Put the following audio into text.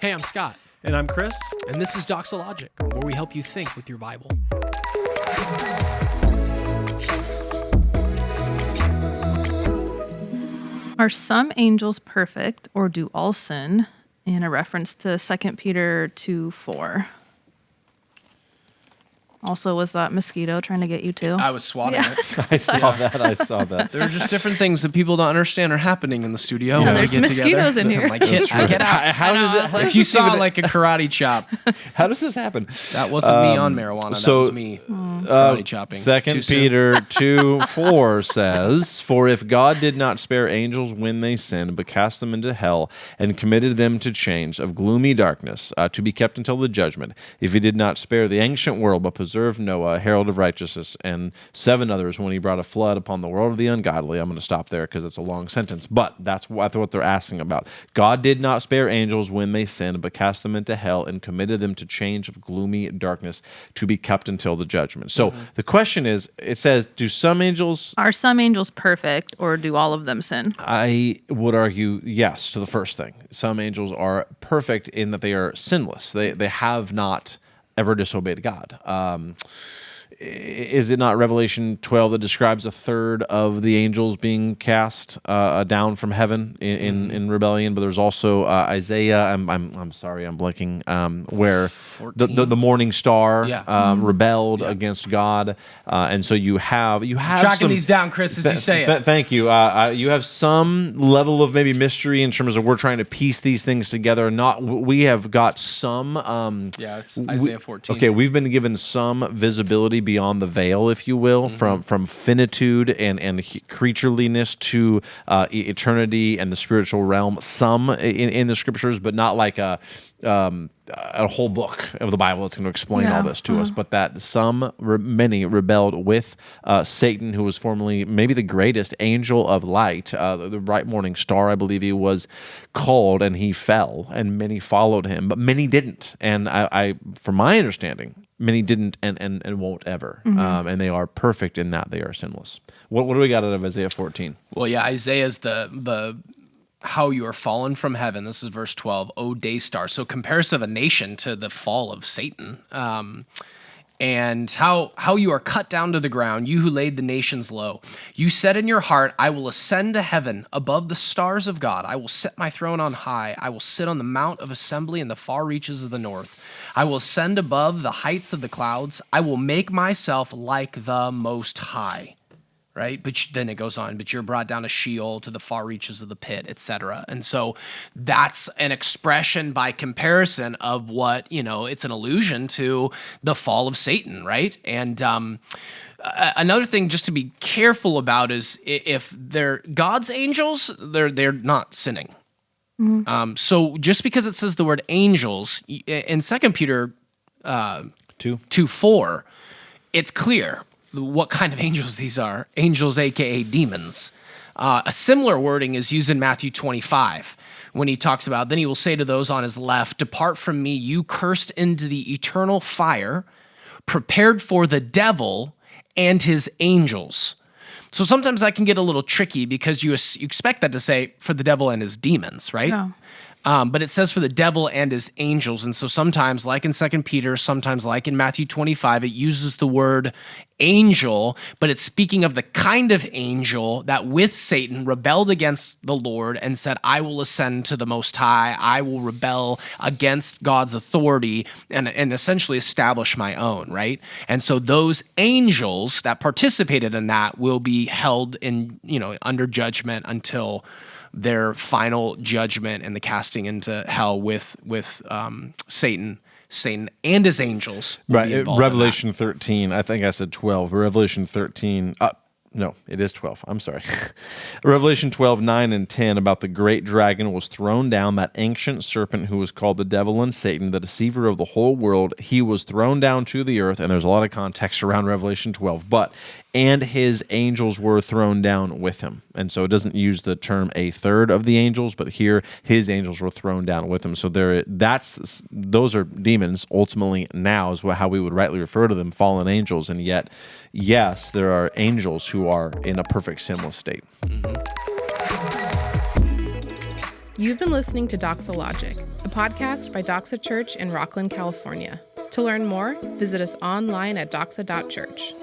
Hey, I'm Scott. And I'm Chris. And this is Doxalogic, where we help you think with your Bible. Are some angels perfect, or do all sin? In a reference to 2 Peter 2:4. Also, was that mosquito trying to get you too? I was swatting it. I saw that. There are just different things that people don't understand are happening in the studio. Yeah, when we there's get mosquitoes together. in here. I'm like, get out. How does it? If you saw like a karate chop, How does this happen? that wasn't me on marijuana. That was me karate chopping. 2 Peter 2:4 says, "For if God did not spare angels when they sinned, but cast them into hell and committed them to chains of gloomy darkness, to be kept until the judgment, if he did not spare the ancient world, but preserved Noah, herald of righteousness, and 7 others when he brought a flood upon the world of the ungodly." I'm going to stop there because it's a long sentence, but that's what they're asking about. God did not spare angels when they sinned, but cast them into hell and committed them to chains of gloomy darkness to be kept until the judgment. So the question is, it says, are some angels perfect, or do all of them sin? I would argue yes to the first thing. Some angels are perfect in that they are sinless. They have not ever disobeyed God. Is it not Revelation 12 that describes a third of the angels being cast down from heaven in rebellion? But there's also Isaiah. I'm sorry, I'm blanking. Where the morning star rebelled against God, and so you have tracking these down, Chris, as you say it. Thank you. You have some level of maybe mystery in terms of we're trying to piece these things together. We have got some. It's Isaiah 14. Okay, we've been given some visibility beyond the veil, if you will, from finitude and creatureliness to eternity and the spiritual realm. Some in the scriptures, but not like a whole book of the Bible that's going to explain all this to us, but that many rebelled with Satan, who was formerly maybe the greatest angel of light, the bright morning star, I believe he was called, and he fell, and many followed him, but many didn't. And I from my understanding, many didn't and won't ever. And they are perfect in that they are sinless. What do we got out of Isaiah 14? Well, Isaiah's the how you are fallen from heaven. This is verse 12. O day star. So comparison of a nation to the fall of Satan. And how you are cut down to the ground, you who laid the nations low. You said in your heart, I will ascend to heaven above the stars of God. I will set my throne on high. I will sit on the mount of assembly in the far reaches of the north. I will ascend above the heights of the clouds. I will make myself like the Most High. Right? But then it goes on, but you're brought down to Sheol, to the far reaches of the pit, etc. And so that's an expression by comparison of what, it's an allusion to the fall of Satan, right? And another thing just to be careful about is if they're God's angels, they're not sinning. So just because it says the word angels in 2 Peter 2:4, it's clear what kind of angels these are. Angels, aka demons. A similar wording is used in Matthew 25 when he talks about, then he will say to those on his left, depart from me, you cursed, into the eternal fire prepared for the devil and his angels. So sometimes that can get a little tricky because you expect that to say for the devil and his demons, right? Yeah. But it says for the devil and his angels. And so sometimes, like in 2 Peter, sometimes like in Matthew 25, it uses the word angel, but it's speaking of the kind of angel that with Satan rebelled against the Lord and said, I will ascend to the Most High. I will rebel against God's authority and essentially establish my own, right? And so those angels that participated in that will be held in, under judgment until their final judgment and the casting into hell with Satan and his angels. Right. Revelation 13. I think I said 12. Revelation 13. No, it is 12. I'm sorry. Revelation 12, 9 and 10 about the great dragon was thrown down, that ancient serpent who was called the devil and Satan, the deceiver of the whole world. He was thrown down to the earth, and there's a lot of context around Revelation 12, and his angels were thrown down with him. And so it doesn't use the term a third of the angels, but here his angels were thrown down with him. So those are demons ultimately now is how we would rightly refer to them, fallen angels. And yet, yes, there are angels who are in a perfect sinless state. You've been listening to Doxalogic, a podcast by Doxa Church in Rockland, California. To learn more, visit us online at doxa.church.